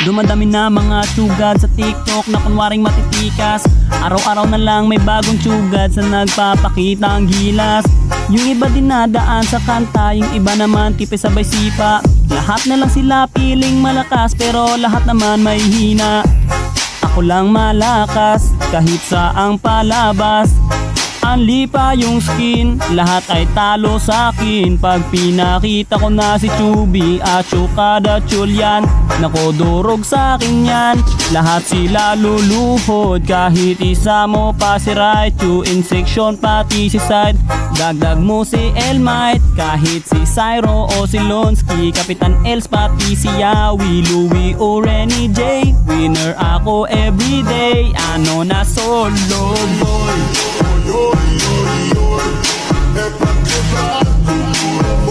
Dumadami na mga tsugad sa TikTok na kunwaring matitikas. Araw-araw na lang may bagong tsugad sa nagpapakita ang gilas. Yung iba dinadaan sa kanta, yung iba naman tipe sabay sipa. Lahat na lang sila piling malakas pero lahat naman may hina. Ako lang malakas kahit saang palabas. Anli pa yung skin, lahat ay talo sa akin. Pag pinakita ko na si Chubby at Chukada Chulyan, nako durog sa akin yan. Lahat sila luluhod, kahit isa mo pa si Raichu. In section pati si Side, dagdag mo si Elmite. Kahit si Cyro o si Lonsky, Kapitan Els pati si Yawi, Louie o Renny J. Winner ako everyday, ano na solo boy. Oi, oi, oi, é pra quebrar tudo.